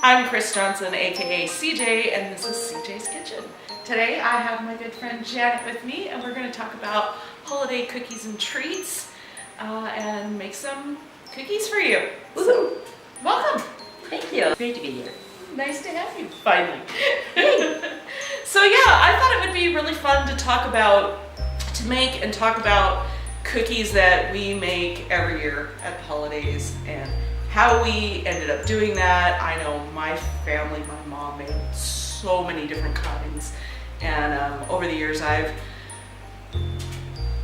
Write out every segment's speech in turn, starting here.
I'm Chris Johnson, aka CJ, and this is CJ's Kitchen. Today I have my good friend Janet with me, and we're going to talk about holiday cookies and treats and make some cookies for you. Woohoo! Welcome! Thank you. Great to be here. Nice to have you, finally. So yeah, I thought it would be really fun to make and talk about cookies that we make every year at the holidays and how we ended up doing that. I know my family, my mom made so many different kinds, and over the years I've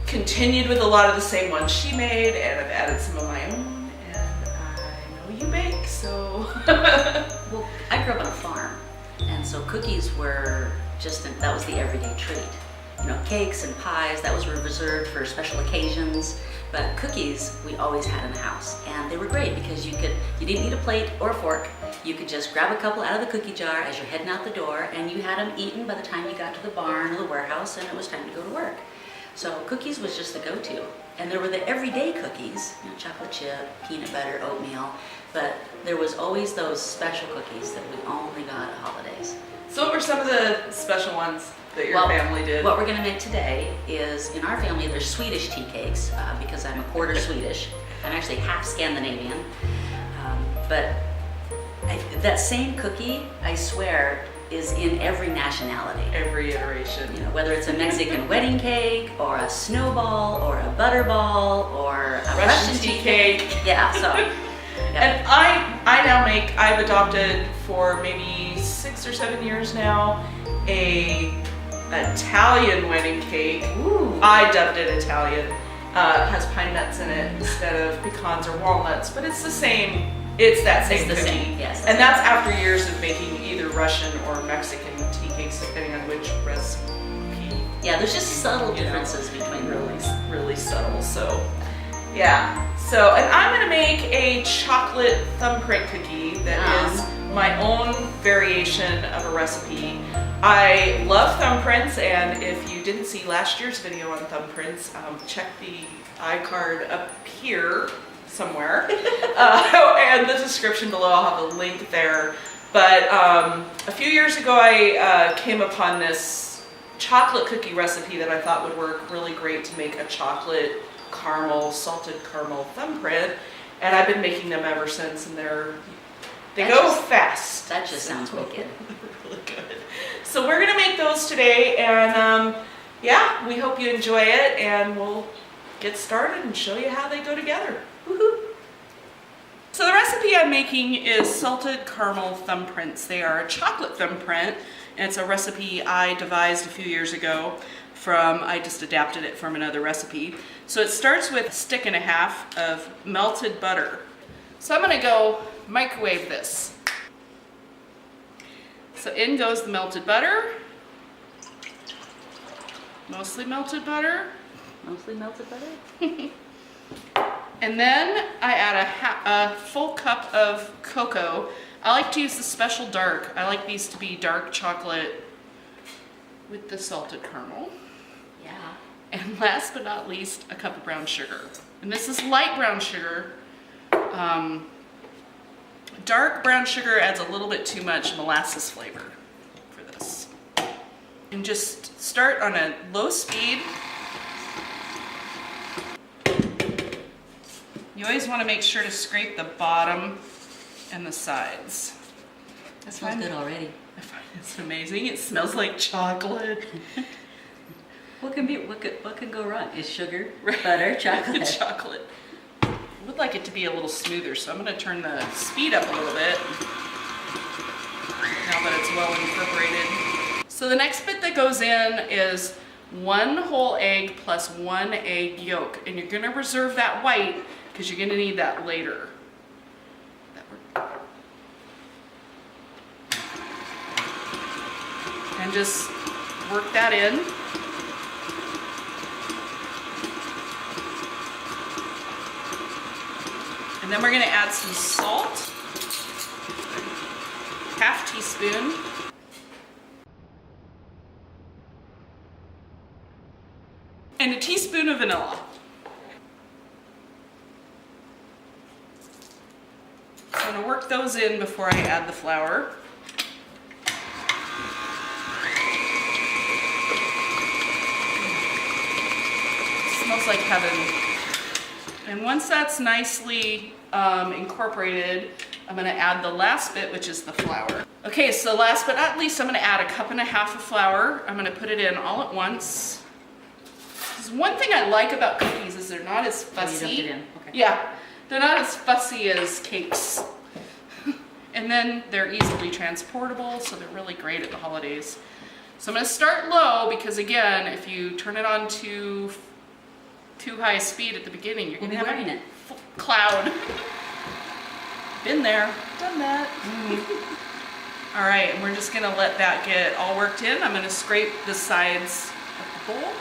continued with a lot of the same ones she made, and I've added some of my own, and I know you bake, so. Well, I grew up on a farm, and so cookies were that was the everyday treat. You know, cakes and pies, that was reserved for special occasions, but cookies we always had in the house, and they were great because you didn't need a plate or a fork. You could just grab a couple out of the cookie jar as you're heading out the door, and you had them eaten by the time you got to the barn or the warehouse and it was time to go to work. So cookies was just the go-to. And there were the everyday cookies, you know, chocolate chip, peanut butter, oatmeal, but there was always those special cookies that we only got at holidays. So what were some of the special ones that your family did? What we're going to make today is, in our family, there's Swedish tea cakes because I'm a quarter Swedish. I'm actually half Scandinavian. But that same cookie, I swear, is in every nationality. Every iteration. You know, whether it's a Mexican wedding cake, or a snowball, or a butterball, or a Russian tea cake. Yeah, so. Yeah. And I've adopted for maybe 6 or 7 years now, a Italian wedding cake. Ooh. I dubbed it Italian. Has pine nuts in it instead of pecans or walnuts, but it's the same. It's that same cookie. Same, yes. And that's after years of making either Russian or Mexican tea cakes, depending on which recipe. Yeah, there's just subtle differences between them. Really subtle. So, yeah. So, and I'm gonna make a chocolate thumbprint cookie that is my own variation of a recipe. I love thumbprints, and if you didn't see last year's video on thumbprints, check the iCard up here somewhere, and the description below. I'll have a link there. But a few years ago, I came upon this chocolate cookie recipe that I thought would work really great to make a chocolate salted caramel thumbprint, and I've been making them ever since, and they go fast. That just sounds wicked. Really good. So we're gonna make those today, and yeah, we hope you enjoy it, and we'll get started and show you how they go together. Woohoo! So the recipe I'm making is salted caramel thumbprints. They are a chocolate thumbprint, and it's a recipe I devised a few years ago. I just adapted it from another recipe. So it starts with 1.5 sticks of melted butter. So I'm gonna go microwave this. So in goes the melted butter. Mostly melted butter. Mostly melted butter? And then I add a full cup of cocoa. I like to use the special dark. I like these to be dark chocolate with the salted caramel. Yeah. And last but not least, a cup of brown sugar. And this is light brown sugar. Dark brown sugar adds a little bit too much molasses flavor for this. And just start on a low speed. You always want to make sure to scrape the bottom and the sides. That smells good already. I find it's amazing. It smells like chocolate. What can go wrong? Is sugar, butter, chocolate? Chocolate. I would like it to be a little smoother, so I'm going to turn the speed up a little bit now that it's well incorporated. So the next bit that goes in is 1 whole egg plus 1 egg yolk, and you're going to reserve that white because you're going to need that later. And just work that in. And then we're going to add some salt, 1/2 teaspoon. And a teaspoon of vanilla. So I'm gonna work those in before I add the flour. It smells like heaven. And once that's nicely incorporated, I'm gonna add the last bit, which is the flour. Okay, so last but not least, I'm gonna add 1.5 cups of flour. I'm gonna put it in all at once. One thing I like about cookies is they're not as fussy. Oh, you dumped it in. Okay. Yeah, they're not as fussy as cakes. And then they're easily transportable, so they're really great at the holidays. So I'm gonna start low because again, if you turn it on too high a speed at the beginning, you're gonna have a cloud. Been there, done that. All right, and we're just gonna let that get all worked in. I'm gonna scrape the sides of the bowl,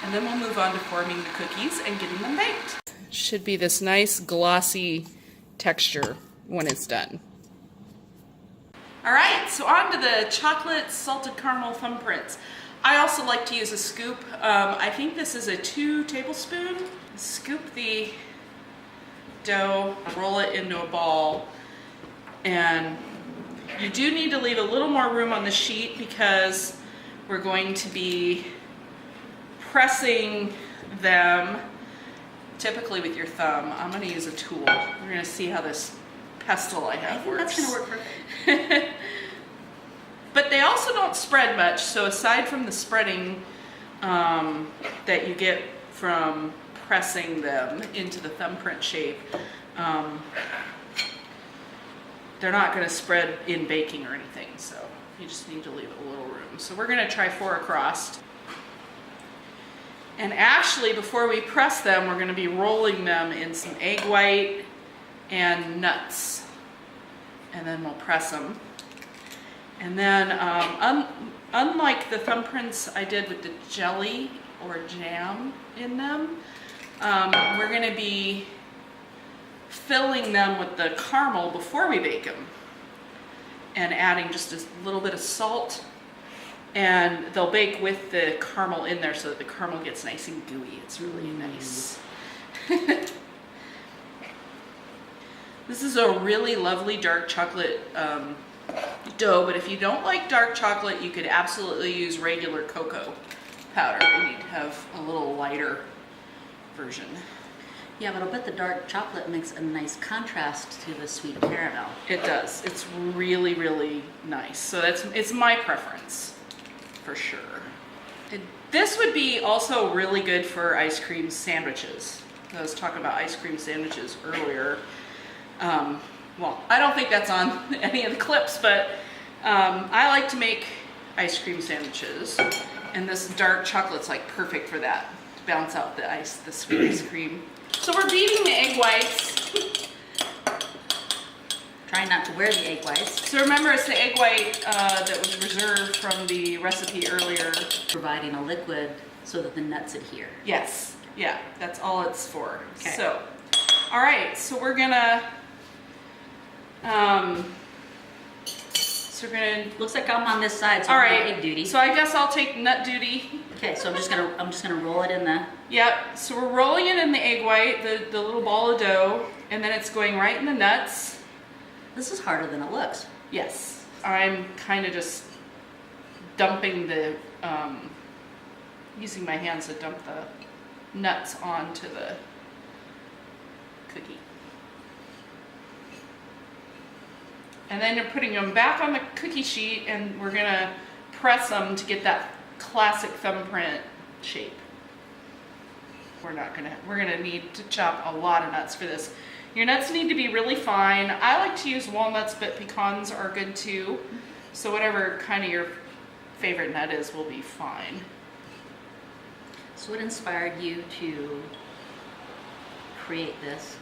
and then we'll move on to forming the cookies and getting them baked. Should be this nice glossy texture when it's done. All right, so on to the chocolate salted caramel thumbprints. I also like to use a scoop. I think this is a 2 tablespoon. Scoop the dough, roll it into a ball, and you do need to leave a little more room on the sheet because we're going to be pressing them typically with your thumb. I'm going to use a tool. We're going to see how this pestle I have works. That's going to work perfect. But they also don't spread much, so aside from the spreading that you get from pressing them into the thumbprint shape, they're not going to spread in baking or anything, so you just need to leave a little room. So we're going to try 4 across. And actually, before we press them, we're going to be rolling them in some egg white and nuts. And then we'll press them. And then, unlike the thumbprints I did with the jelly or jam in them, we're going to be filling them with the caramel before we bake them. And adding just a little bit of salt. And they'll bake with the caramel in there so that the caramel gets nice and gooey. It's really nice. This is a really lovely dark chocolate dough, but if you don't like dark chocolate, you could absolutely use regular cocoa powder. You need to have a little lighter version. Yeah, but I'll bet the dark chocolate makes a nice contrast to the sweet caramel. It does. It's really, really nice. So it's my preference, for sure. This would be also really good for ice cream sandwiches. I was talking about ice cream sandwiches earlier. Well, I don't think that's on any of the clips, but I like to make ice cream sandwiches, and this dark chocolate's like perfect for that, to balance out the sweet ice cream. So we're beating the egg whites. Try not to wear the egg whites. So remember, it's the egg white that was reserved from the recipe earlier. Providing a liquid so that the nuts adhere. Yes, yeah, that's all it's for. Okay. So, all right, so we're gonna, Looks like I'm on this side, so all I'm on right, egg duty. so I guess I'll take nut duty. Okay, so I'm just gonna roll it in the. Yep, so we're rolling it in the egg white, the little ball of dough, and then it's going right in the nuts. This is harder than it looks. Yes, I'm kind of just dumping the, using my hands to dump the nuts onto the cookie. And then you're putting them back on the cookie sheet, and we're gonna press them to get that classic thumbprint shape. We're gonna need to chop a lot of nuts for this. Your nuts need to be really fine. I like to use walnuts, but pecans are good too. So whatever kind of your favorite nut is will be fine. So what inspired you to create this?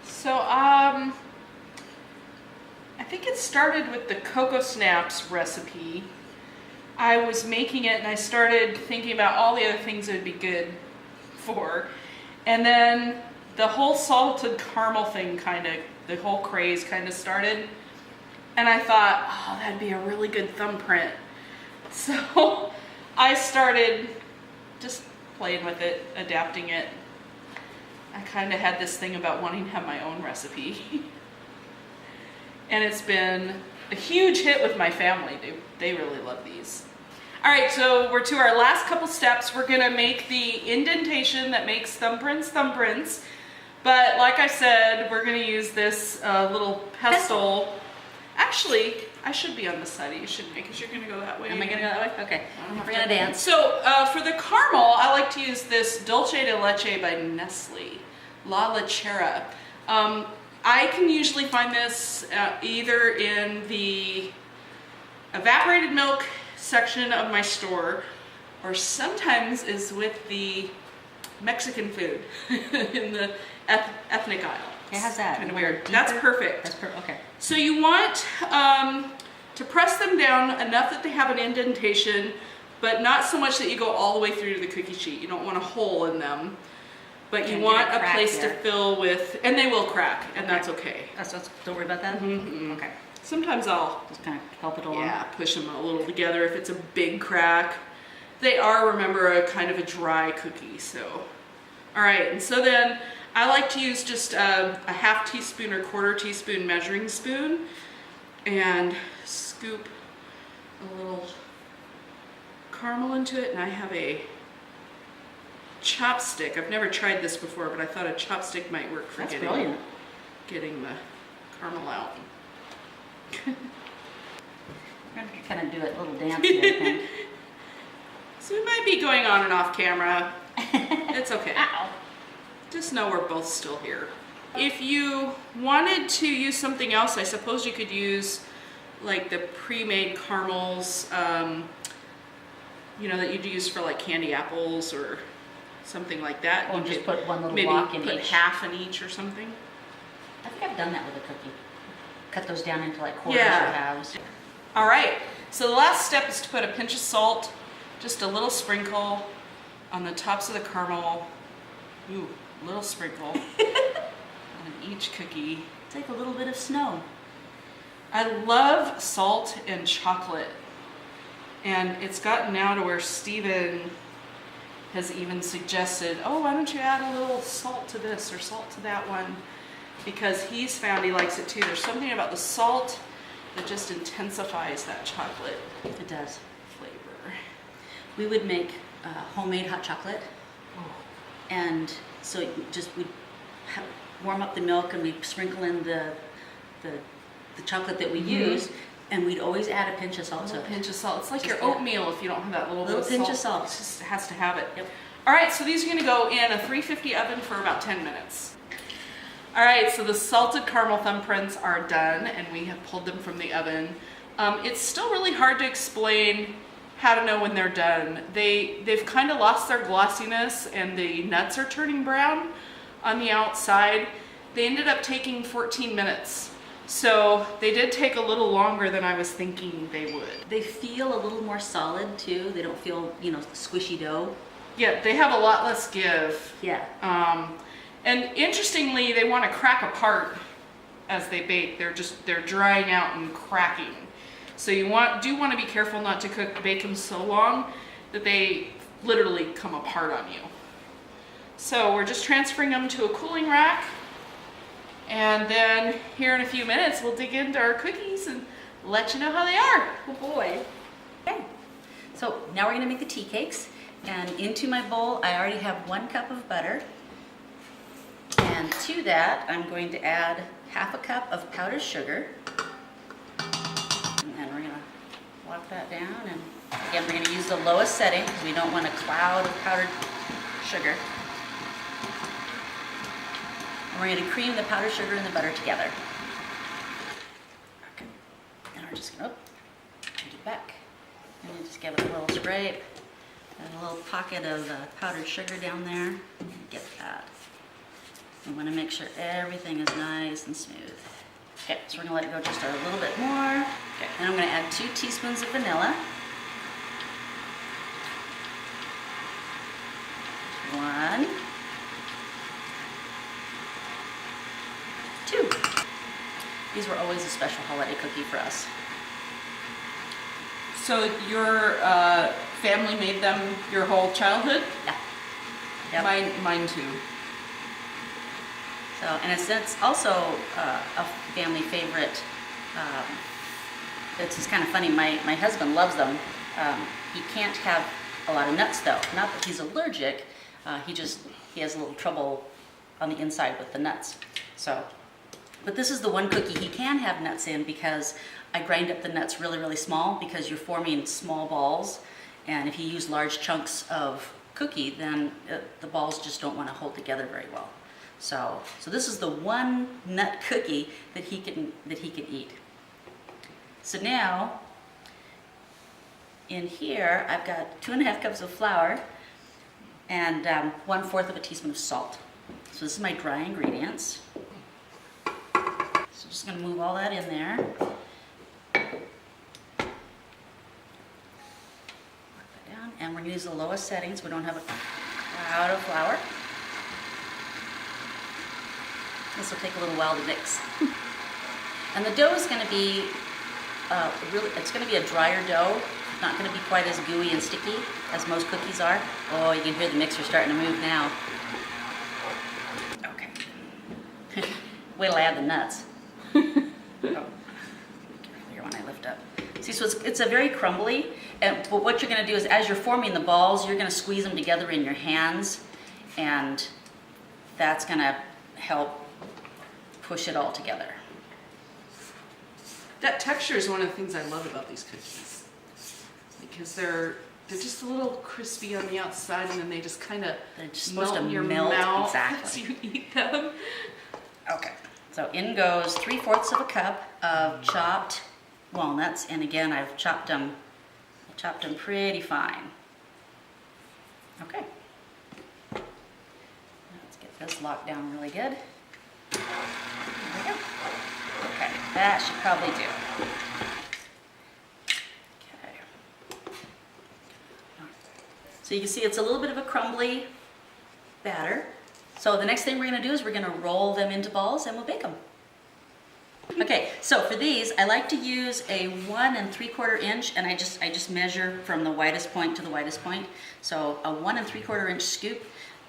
So I think it started with the Cocoa Snaps recipe. I was making it and I started thinking about all the other things it would be good for. And then the whole salted caramel thing the whole craze kind of started. And I thought, oh, that'd be a really good thumbprint. So I started just playing with it, adapting it. I kind of had this thing about wanting to have my own recipe. And it's been a huge hit with my family. They really love these. All right, so we're to our last couple steps. We're gonna make the indentation that makes thumbprints. But like I said, we're gonna use this little pestle. Actually, I should be on this side. You shouldn't, because you're gonna go that way. Am I gonna go that way? Okay. We're gonna dance. So for the caramel, I like to use this Dulce de Leche by Nestle, La Lechera. I can usually find this either in the evaporated milk section of my store, or sometimes is with the Mexican food in the ethnic aisle. Yeah, how's that? Kind of weird. Deeper? That's perfect. That's perfect. Okay. So you want to press them down enough that they have an indentation, but not so much that you go all the way through to the cookie sheet. You don't want a hole in them, but you want a place to fill with, and they will crack, and that's okay. Don't worry about that? Mm-hmm. Okay. Sometimes I'll Just kind of help it along. Yeah, push them a little together if it's a big crack. They are, remember, a kind of a dry cookie, so. All right, and so then I like to use just a half teaspoon or quarter teaspoon measuring spoon and scoop a little caramel into it, and I have a chopstick. I've never tried this before, but I thought a chopstick might work for getting the caramel out. We're gonna kind of do a little dance here, I think. So we might be going on and off camera. It's okay. Ow. Just know we're both still here. If you wanted to use something else, I suppose you could use like the pre-made caramels, you know, that you'd use for like candy apples or something like that. Or You just could put one little maybe block in put each. half in each or something. I think I've done that with a cookie. Cut those down into like quarters Yeah. or halves. All right, so the last step is to put a pinch of salt, just a little sprinkle on the tops of the caramel. Ooh, a little sprinkle on each cookie. It's like a little bit of snow. I love salt and chocolate, and it's gotten now to where Steven has even suggested, oh, why don't you add a little salt to this or salt to that one, because he's found he likes it too. There's something about the salt that just intensifies that chocolate It does. flavor. We would make homemade hot chocolate, and so we'd warm up the milk and we'd sprinkle in the chocolate that we use, and we'd always add a pinch of salt A to little it. pinch of salt. It's like Just your that. oatmeal if you don't have that little Little bit pinch of of salt. salt. It just has to have it. Yep. All right, so these are going to go in a 350 oven for about 10 minutes. All right, so the salted caramel thumbprints are done, and we have pulled them from the oven. It's still really hard to explain how to know when they're done. They've kind of lost their glossiness, and the nuts are turning brown on the outside. They ended up taking 14 minutes. So they did take a little longer than I was thinking they would. They feel a little more solid too. They don't feel, squishy dough. Yeah, they have a lot less give. Yeah. And interestingly, they want to crack apart as they bake. They're drying out and cracking. So you do want to be careful not to bake them so long that they literally come apart on you. So we're just transferring them to a cooling rack. And then here in a few minutes, we'll dig into our cookies and let you know how they are. Oh boy. Okay. So now we're gonna make the tea cakes. And into my bowl, I already have 1 cup of butter. And to that, I'm going to add half a cup of powdered sugar. And then we're gonna lock that down. And again, we're gonna use the lowest setting because we don't want a cloud of powdered sugar. And we're gonna cream the powdered sugar and the butter together. Okay. And we're just gonna take it back. And then just give it a little scrape. And a little pocket of powdered sugar down there. Get that. We want to make sure everything is nice and smooth. Okay, so we're going to let it go just a little bit more. Okay, then I'm going to add 2 teaspoons of vanilla. 1. 2. These were always a special holiday cookie for us. So your family made them your whole childhood? Yeah. Yep. Mine too. So, and it's also a family favorite. It's just kind of funny. My husband loves them. He can't have a lot of nuts though. Not that he's allergic. He has a little trouble on the inside with the nuts. So, but this is the one cookie he can have nuts in because I grind up the nuts really, really small because you're forming small balls. And if you use large chunks of cookie, then the balls just don't want to hold together very well. So this is the one nut cookie that he can eat. So now, in here, I've got 2½ cups of flour and 1/4 of a teaspoon of salt. So this is my dry ingredients. So I'm just going to move all that in there. And we're going to use the lowest settings. We don't have a cloud of flour. This will take a little while to mix. And the dough is going to be it's going to be a drier dough. Not going to be quite as gooey and sticky as most cookies are. Oh, you can hear the mixer starting to move now. Okay. Wait till I add the nuts. Oh. Here when I lift up. See, so it's a very crumbly. But what you're going to do is, as you're forming the balls, you're going to squeeze them together in your hands, and that's going to help push it all together. That texture is one of the things I love about these cookies, because they're just a little crispy on the outside, and then they just kind of melt in your mouth as you eat them. Okay, so in goes 3/4 of a cup of chopped walnuts, and again, I've chopped them pretty fine. Okay. Let's get this locked down really good. There we go. Okay, that should probably do. Okay. So you can see it's a little bit of a crumbly batter. So the next thing we're going to do is we're going to roll them into balls and we'll bake them. Okay, so for these, I like to use a 1 3/4 inch, and I just measure from the widest point to the widest point. So a 1 3/4 inch scoop.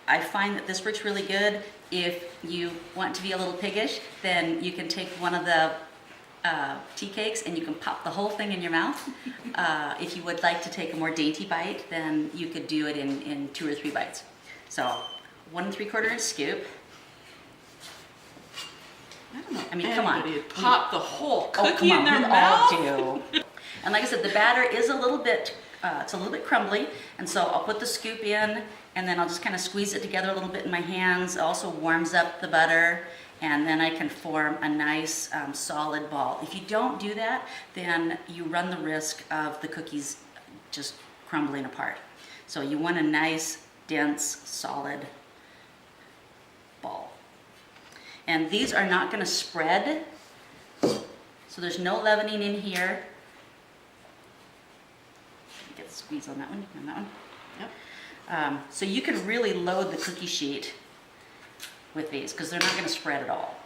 I find that this works really good. If you want to be a little piggish, then you can take one of the tea cakes and you can pop the whole thing in your mouth. If you would like to take a more dainty bite, then you could do it in 2 or 3 bites. So 1 3/4 inch scoop. I don't know. I mean, come on. Would pop the whole cookie come on, in their we mouth. all do. And like I said, the batter is a little bit, crumbly, and so I'll put the scoop in, and then I'll just kind of squeeze it together a little bit in my hands. It also warms up the butter, and then I can form a nice solid ball. If you don't do that, then you run the risk of the cookies just crumbling apart. So you want a nice, dense, solid ball. And these are not going to spread, so there's no leavening in here. Get the squeeze on that one, and that one. Yep. So you can really load the cookie sheet with these because they're not going to spread at all.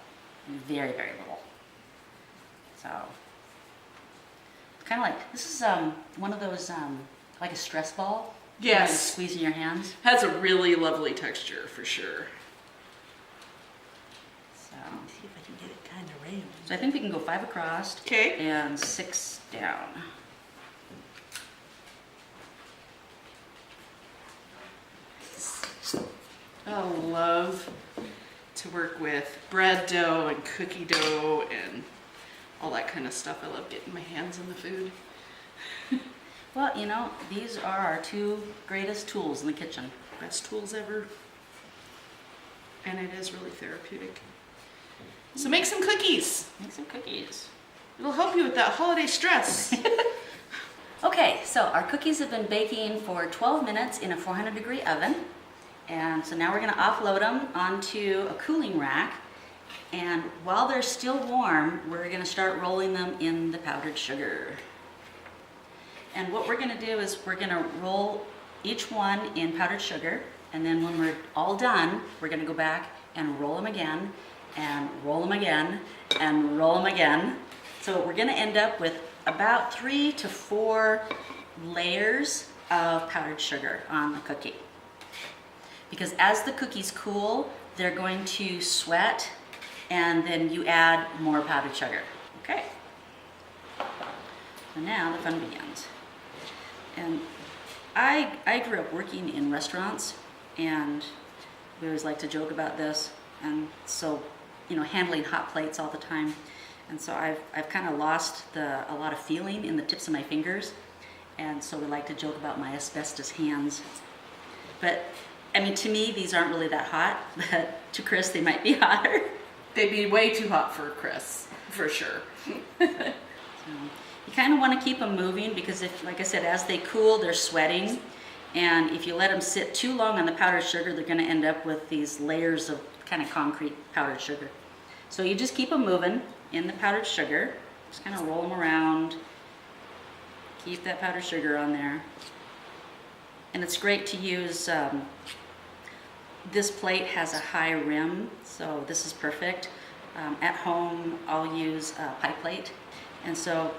Very, very little. So, kind of like, this is one of those, like a stress ball. Yes. You squeeze in your hands. Has a really lovely texture for sure. See if I can get it kind of round. So I think we can go 5 across. Okay. And 6 down. I love to work with bread dough and cookie dough and all that kind of stuff. I love getting my hands on the food. Well, you know, these are our 2 greatest tools in the kitchen. Best tools ever. And it is really therapeutic. So make some cookies. Make some cookies. It'll help you with that holiday stress. Okay, so our cookies have been baking for 12 minutes in a 400-degree oven. And so now we're going to offload them onto a cooling rack. And while they're still warm, we're going to start rolling them in the powdered sugar. And what we're going to do is we're going to roll each one in powdered sugar. And then when we're all done, we're going to go back and roll them again, and roll them again, and roll them again. So we're going to end up with about 3 to 4 layers of powdered sugar on the cookie. because as the cookies cool, they're going to sweat, and then you add more powdered sugar. Okay. So now the fun begins. And I grew up working in restaurants, and we always like to joke about this. And so, you know, handling hot plates all the time. And so I've kind of lost a lot of feeling in the tips of my fingers. And so we like to joke about my asbestos hands. But I mean, to me, these aren't really that hot, but to Chris, they might be hotter. They'd be way too hot for Chris, for sure. So you kind of want to keep them moving because if, like I said, as they cool, they're sweating. And if you let them sit too long on the powdered sugar, they're going to end up with these layers of kind of concrete powdered sugar. So you just keep them moving in the powdered sugar. Just kind of roll them around. Keep that powdered sugar on there. And it's great to use, this plate has a high rim, so this is perfect. At home, I'll use a pie plate. And so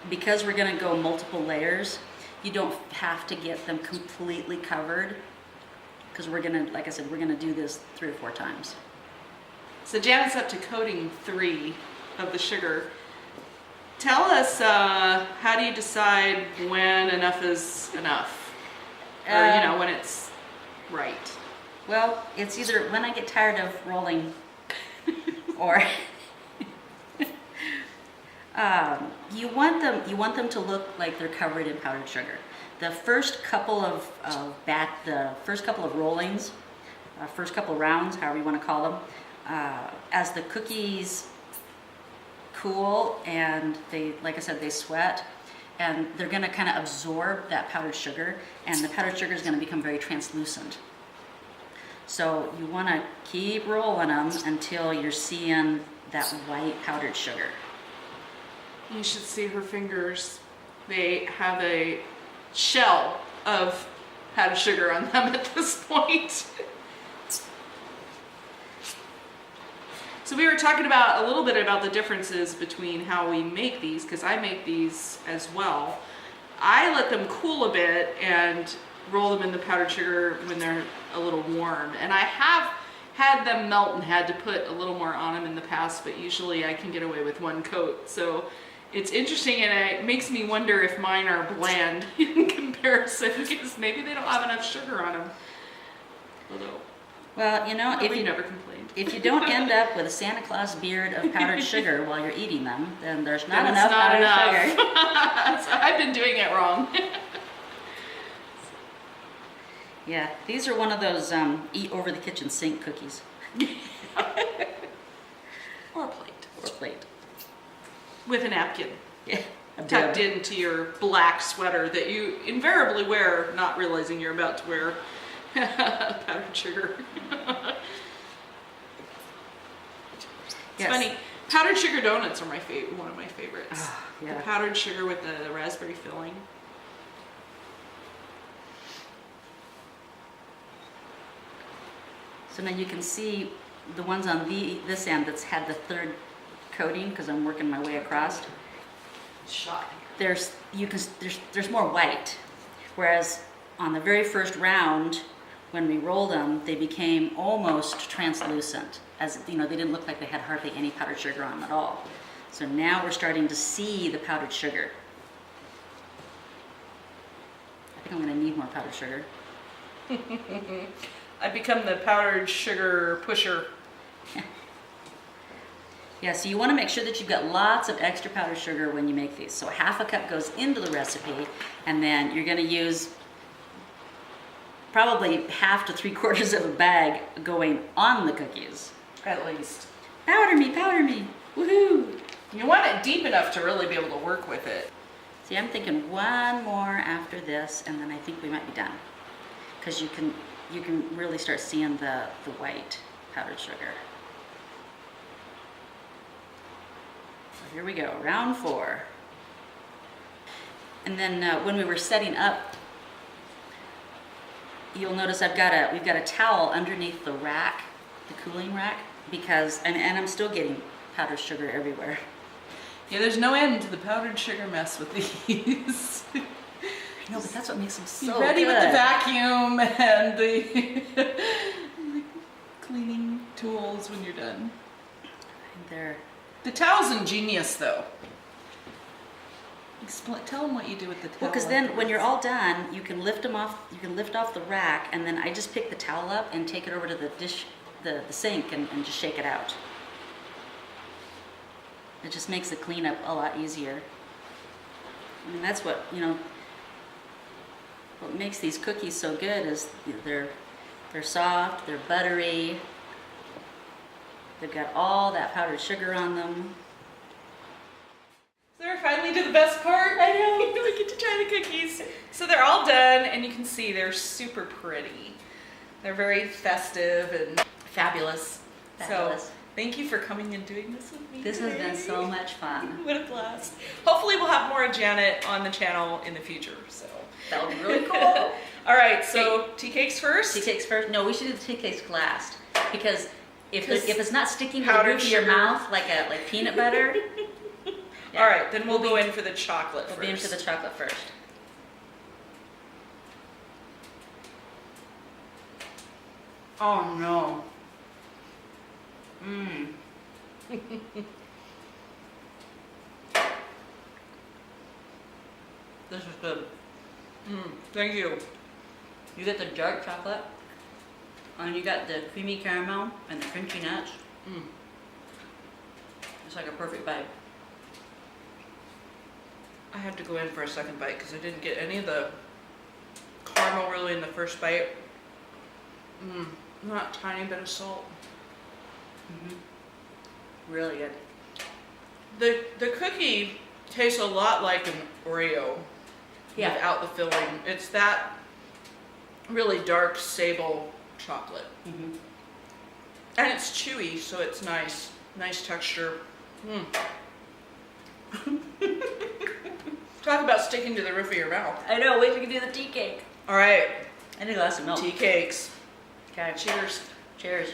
because we're gonna go multiple layers, you don't have to get them completely covered because we're gonna, like I said, we're gonna do this 3 or 4 times. So Janet's up to coating 3 of the sugar. Tell us, how do you decide when enough is enough? Or, you know, when it's right? Well, it's either when I get tired of rolling or you want them to look like they're covered in powdered sugar. The first couple of rollings, first couple of rounds, however you want to call them, as the cookies cool and they, like I said, they sweat, and they're going to kind of absorb that powdered sugar, and the powdered sugar is going to become very translucent. So you want to keep rolling them until you're seeing that white powdered sugar. You should see her fingers. They have a shell of powdered sugar on them at this point. So we were talking about a little bit about the differences between how we make these, because I make these as well. I let them cool a bit and roll them in the powdered sugar when they're a little warm. And I have had them melt and had to put a little more on them in the past, but usually I can get away with 1 coat. So it's interesting, and it makes me wonder if mine are bland in comparison, because maybe they don't have enough sugar on them. Although, Well, you know, we never complained. if you don't end up with a Santa Claus beard of powdered sugar while you're eating them, then there's not Then it's enough not powdered enough. sugar. So I've been doing it wrong. Yeah, these are one of those eat over the kitchen sink cookies. Or a plate. Or plate. With a napkin Yeah. A tucked bib. into your black sweater that you invariably wear, not realizing you're about to wear powdered sugar. It's Yes. funny. Powdered sugar donuts are my favorite, one of my favorites. Ah, yeah. The powdered sugar with the raspberry filling. So now you can see the ones on this end that's had the 3rd coating, because I'm working my way across. Shot. There's more white, whereas on the very first round, when we rolled them, they became almost translucent. As you know, they didn't look like they had hardly any powdered sugar on them at all. So now we're starting to see the powdered sugar. I think I'm going to need more powdered sugar. I've become the powdered sugar pusher. Yeah, so you want to make sure that you've got lots of extra powdered sugar when you make these. So half a cup goes into the recipe, and then you're going to use probably half to 3/4 of a bag going on the cookies. At least. Powder me, woohoo! You want it deep enough to really be able to work with it. See, I'm thinking 1 more after this, and then I think we might be done. Because you can really start seeing the white powdered sugar. So here we go, round 4. And then when we were setting up, you'll notice we've got a towel underneath the rack, the cooling rack, because, and I'm still getting powdered sugar everywhere. Yeah, there's no end to the powdered sugar mess with these. No, but that's what makes them Be so ready good. with the vacuum and the cleaning tools when you're done. They're The towel's ingenious though. Tell them what you do with the towel. well, because then when you're all done, you can lift them off. You can lift off the rack, and then I just pick the towel up and take it over to the dish, the sink, and just shake it out. It just makes the cleanup a lot easier. I mean, that's what, you know, what makes these cookies so good is they're soft, they're buttery, they've got all that powdered sugar on them. So we're finally to the best part. I know. We get to try the cookies. So they're all done, and you can see they're super pretty. They're very festive and fabulous. Fabulous. So thank you for coming and doing this with me. This has today. been so much fun. What a blast. Hopefully we'll have more of Janet on the channel in the future. So That would be really cool. all right, so tea cakes first. Tea cakes first? No, we should do the tea cakes last, because if 'Cause it's not sticking to the powdered roof of your sugar. mouth like peanut butter. Yeah. All right, then we'll go in for the chocolate We'll first. be into the chocolate first. Oh no. Mmm. This is good. Thank you. You get the dark chocolate, and you got the creamy caramel and the crunchy nuts. It's like a perfect bite. I had to go in for a second bite because I didn't get any of the caramel really in the first bite. Not a tiny bit of salt. Really good. The cookie tastes a lot like an Oreo Yeah. without the filling. It's that really dark sable chocolate. And it's chewy, so it's nice. Nice texture. Talk about sticking to the roof of your mouth. I know. Wait till we can do the tea cake. All right, I need a glass of milk. tea cakes. Okay. Cheers. Cheers.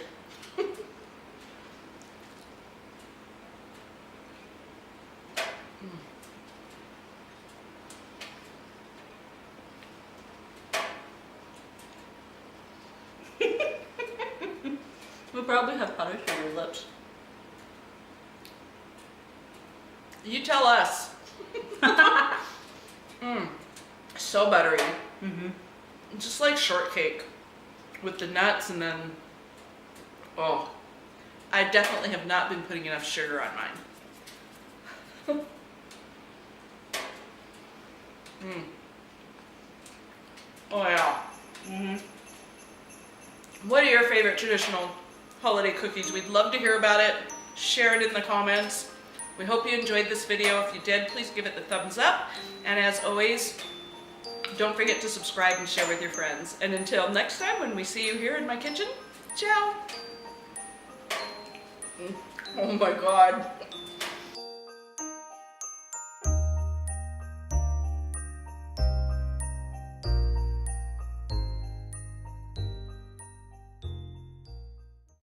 We probably have powdered sugar lips. You tell us. So buttery. Just like shortcake with the nuts, and then, oh, I definitely have not been putting enough sugar on mine. Oh yeah. What are your favorite traditional holiday cookies? We'd love to hear about it. Share it in the comments. We hope you enjoyed this video. If you did, please give it the thumbs up. And as always, don't forget to subscribe and share with your friends. And until next time, when we see you here in my kitchen, ciao. Oh my God.